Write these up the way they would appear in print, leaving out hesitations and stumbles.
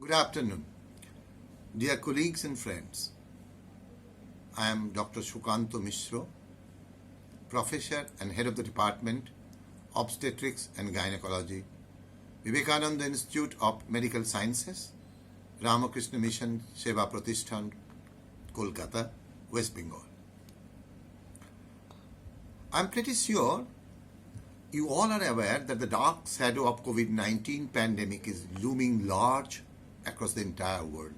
Good afternoon, dear colleagues and friends. I am Dr. Shukanto Mishro, Professor and Head of the Department, Obstetrics and Gynecology, Vivekananda Institute of Medical Sciences, Ramakrishna Mission Seva Pratishthan, Kolkata, West Bengal. I am pretty sure you all are aware that the dark shadow of COVID-19 pandemic is looming large across the entire world,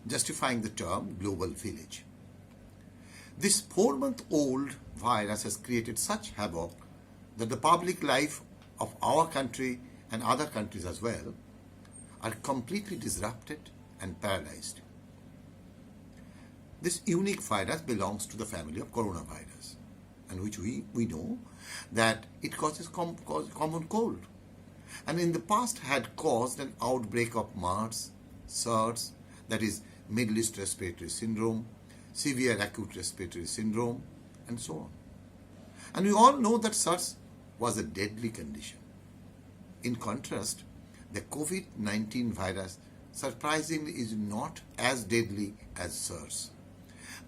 justifying the term global village. This 4-month-old virus has created such havoc that the public life of our country and other countries as well are completely disrupted and paralyzed. This unique virus belongs to the family of coronavirus, and which we know that it causes common cold, and in the past had caused an outbreak of MERS, SARS, that is Middle East Respiratory Syndrome, severe acute respiratory syndrome, and so on. And we all know that SARS was a deadly condition. In contrast, the COVID-19 virus surprisingly is not as deadly as SARS.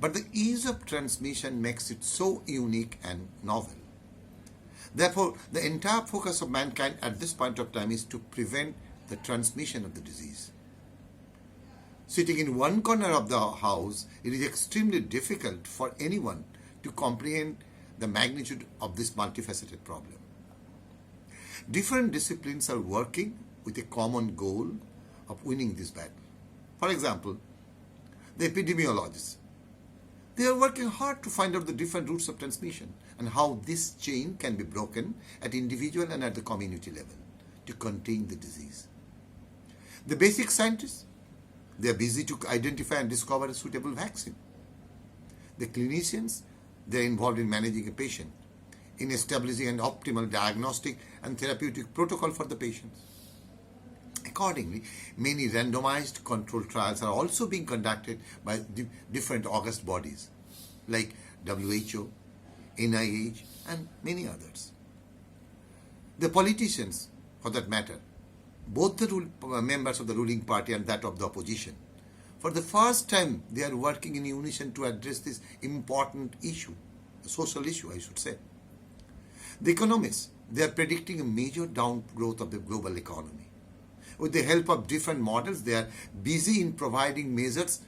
But the ease of transmission makes it so unique and novel. Therefore, the entire focus of mankind at this point of time is to prevent the transmission of the disease. Sitting in one corner of the house, it is extremely difficult for anyone to comprehend the magnitude of this multifaceted problem. Different disciplines are working with a common goal of winning this battle. For example, the epidemiologists. They are working hard to find out the different routes of transmission and how this chain can be broken at individual and at the community level to contain the disease. The basic scientists, they are busy to identify and discover a suitable vaccine. The clinicians, they are involved in managing a patient, in establishing an optimal diagnostic and therapeutic protocol for the patients. Accordingly, many randomized controlled trials are also being conducted by different august bodies like WHO, NIH, and many others. The politicians, for that matter, both the members of the ruling party and that of the opposition, for the first time they are working in unison to address this important issue, a social issue I should say. The economists, they are predicting a major downgrowth of the global economy. With the help of different models, they are busy in providing measures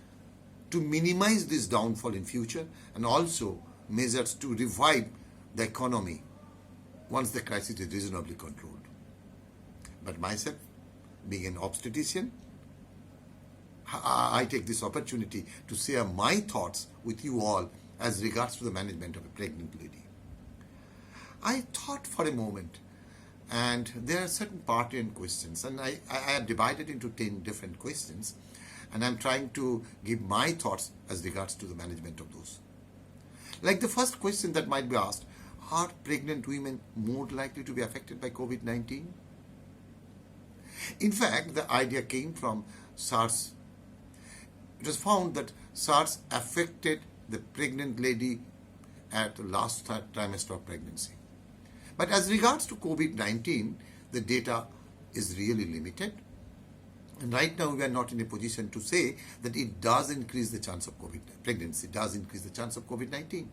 to minimize this downfall in future and also measures to revive the economy once the crisis is reasonably controlled. But myself, being an obstetrician, I take this opportunity to share my thoughts with you all as regards to the management of a pregnant lady. I thought for a moment, and there are certain pertinent questions, and I have divided into 10 different questions, and I'm trying to give my thoughts as regards to the management of those. Like the first question that might be asked, are pregnant women more likely to be affected by COVID-19? In fact, the idea came from SARS. It was found that SARS affected the pregnant lady at the last trimester of pregnancy. But as regards to COVID-19, the data is really limited. And right now we are not in a position to say that it does increase the chance of pregnancy, does increase the chance of COVID-19.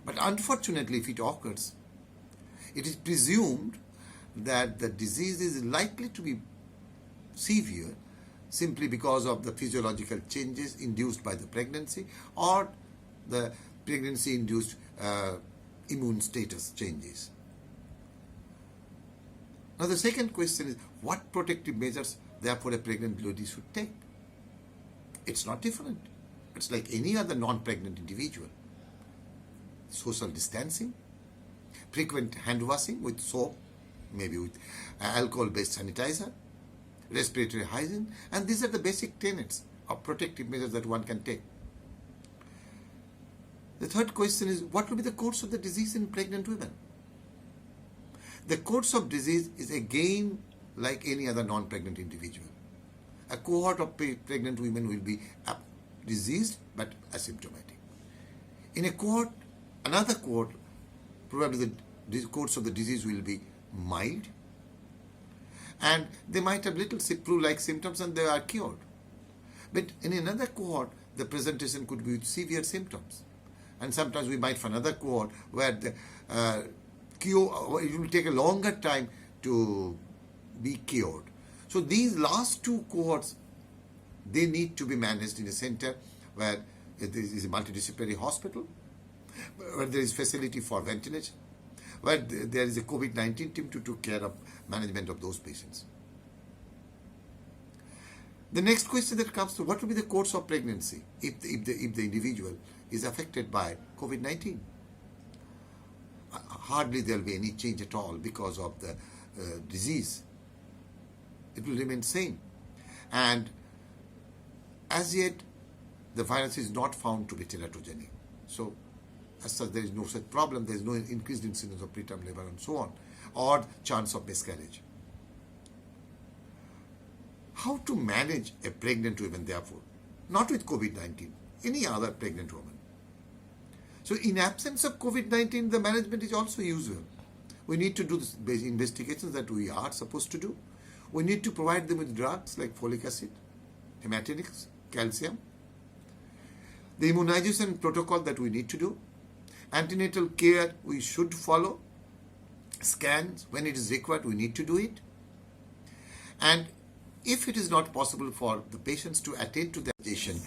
But unfortunately, if it occurs, it is presumed that the disease is likely to be severe simply because of the physiological changes induced by the pregnancy or the pregnancy-induced immune status changes. Now the second question is, what protective measures therefore a pregnant lady should take? It's not different. It's like any other non-pregnant individual. Social distancing, frequent hand washing with soap, maybe with alcohol-based sanitizer, respiratory hygiene, and these are the basic tenets of protective measures that one can take. The third question is, what will be the course of the disease in pregnant women? The course of disease is again like any other non-pregnant individual. A cohort of pregnant women will be diseased but asymptomatic. In a cohort, another cohort, probably the course of the disease will be mild, and they might have little flu-like symptoms and they are cured. But in another cohort, the presentation could be with severe symptoms. And sometimes we might find another cohort where the cure, it will take a longer time to be cured. So these last two cohorts, they need to be managed in a center where there is a multidisciplinary hospital, where there is facility for ventilation, where there is a COVID-19 team to take care of management of those patients. The next question that comes to, what will be the course of pregnancy if the individual is affected by COVID-19? Hardly there will be any change at all because of the disease. It will remain same. And as yet, the virus is not found to be teratogenic. So, as such, there is no such problem. There is no increased incidence of preterm labor and so on, or chance of miscarriage. How to manage a pregnant woman, therefore, not with COVID-19, any other pregnant woman. So, in absence of COVID-19, the management is also usual. We need to do the basic investigations that we are supposed to do. We need to provide them with drugs like folic acid, hematinics, calcium. The immunization protocol that we need to do. Antenatal care we should follow. Scans, when it is required, we need to do it. And if it is not possible for the patients to attend to the patient,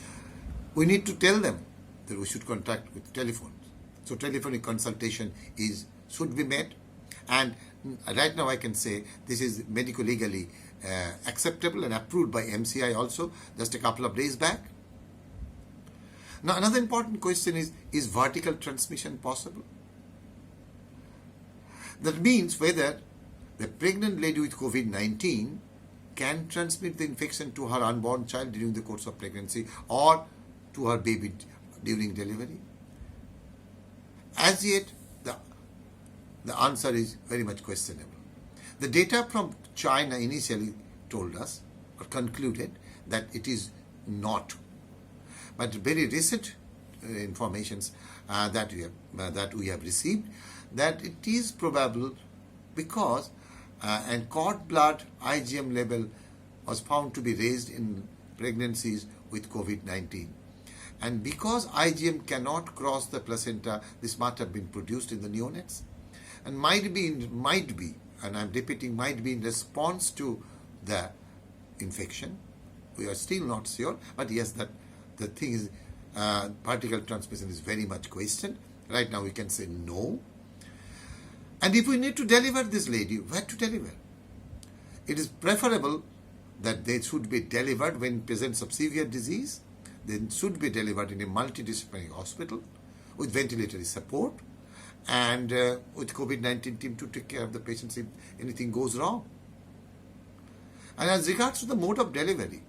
we need to tell them that we should contact with telephones. So telephonic consultation should be made. And right now I can say this is medico-legally acceptable and approved by MCI also just a couple of days back. Now another important question is vertical transmission possible? That means whether the pregnant lady with COVID-19 can transmit the infection to her unborn child during the course of pregnancy or to her baby during delivery. As yet, the answer is very much questionable. The data from China initially told us or concluded that it is not. But very recent informations that we have received, that it is probable because and cord blood IgM level was found to be raised in pregnancies with COVID-19. And because IgM cannot cross the placenta, this might have been produced in the neonates and might be, and I'm repeating, might be in response to the infection. We are still not sure, but yes, that the thing is, particle transmission is very much questioned. Right now we can say no. And if we need to deliver this lady, where to deliver? It is preferable that they should be delivered when presence of severe disease. They should be delivered in a multidisciplinary hospital with ventilatory support and with COVID-19 team to take care of the patients if anything goes wrong. And as regards to the mode of delivery,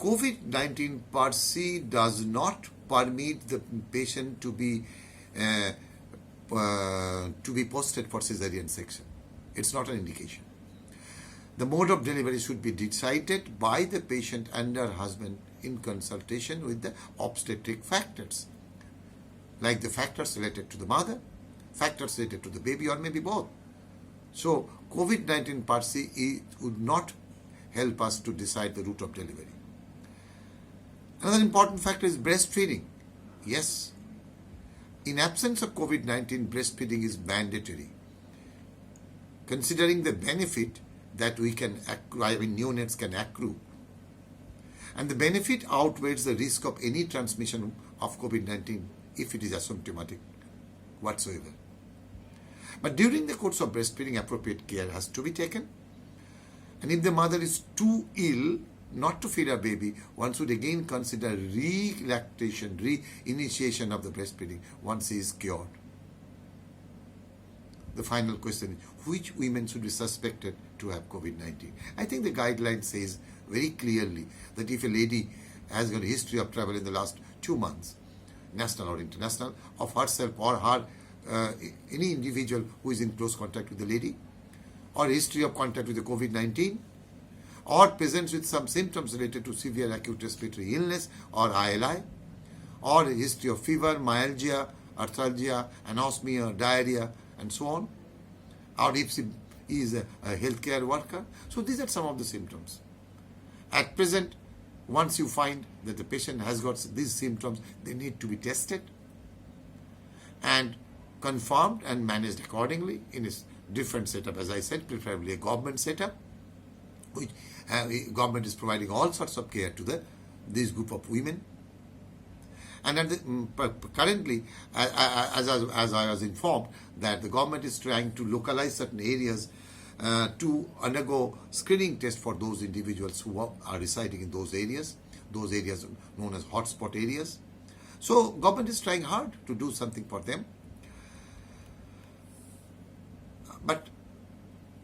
COVID-19 per se does not permit the patient to be posted for cesarean section. It's not an indication. The mode of delivery should be decided by the patient and her husband in consultation with the obstetric factors, like the factors related to the mother, factors related to the baby, or maybe both. So COVID-19 per se would not help us to decide the route of delivery. Another important factor is breastfeeding. Yes, in absence of COVID-19, breastfeeding is mandatory. Considering the benefit that we can accrue, neonates can accrue. And the benefit outweighs the risk of any transmission of COVID-19 if it is asymptomatic whatsoever. But during the course of breastfeeding, appropriate care has to be taken. And if the mother is too ill not to feed her baby, one should again consider re-lactation, re-initiation of the breastfeeding once she is cured. The final question is, which women should be suspected to have COVID-19? I think the guideline says very clearly that if a lady has got a history of travel in the last 2 months, national or international, of herself or her any individual who is in close contact with the lady, or history of contact with the COVID-19, or presents with some symptoms related to severe acute respiratory illness or ILI, or a history of fever, myalgia, arthralgia, anosmia, diarrhea, and so on, or if is a healthcare worker. So these are some of the symptoms. At present, once you find that the patient has got these symptoms, they need to be tested and confirmed and managed accordingly in a different setup. As I said, preferably a government setup, which government is providing all sorts of care to this group of women. And currently, as I was informed, that the government is trying to localize certain areas to undergo screening tests for those individuals who are residing in those areas known as hotspot areas. So government is trying hard to do something for them. But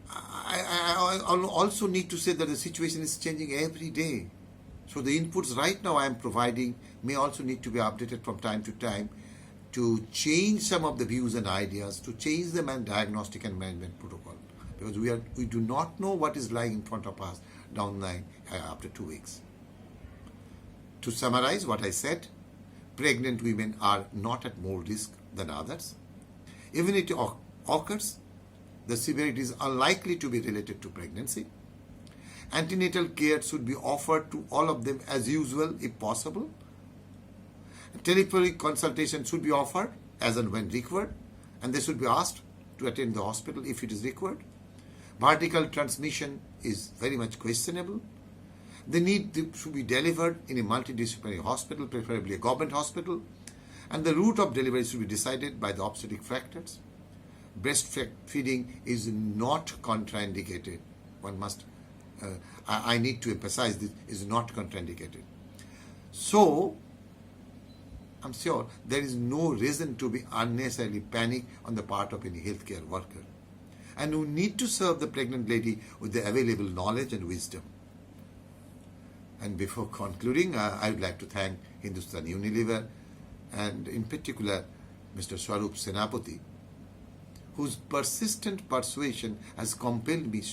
I also need to say that the situation is changing every day. So the inputs right now I am providing may also need to be updated from time to time to change some of the views and ideas, to change the diagnostic and management protocol. Because we do not know what is lying in front of us down the line after 2 weeks. To summarize what I said, pregnant women are not at more risk than others. Even if it occurs, the severity is unlikely to be related to pregnancy. Antenatal care should be offered to all of them as usual if possible. Telephonic consultation should be offered as and when required, and they should be asked to attend the hospital if it is required. Vertical transmission is very much questionable. They should be delivered in a multidisciplinary hospital, preferably a government hospital, and the route of delivery should be decided by the obstetric factors. Breastfeeding is not contraindicated. I need to emphasize this, is not contraindicated. So, I'm sure there is no reason to be unnecessarily panic on the part of any healthcare worker. And we need to serve the pregnant lady with the available knowledge and wisdom. And before concluding, I would like to thank Hindustan Unilever and in particular Mr. Swarup Senapati, whose persistent persuasion has compelled me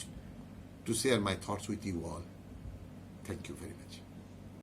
to share my thoughts with you all. Thank you very much.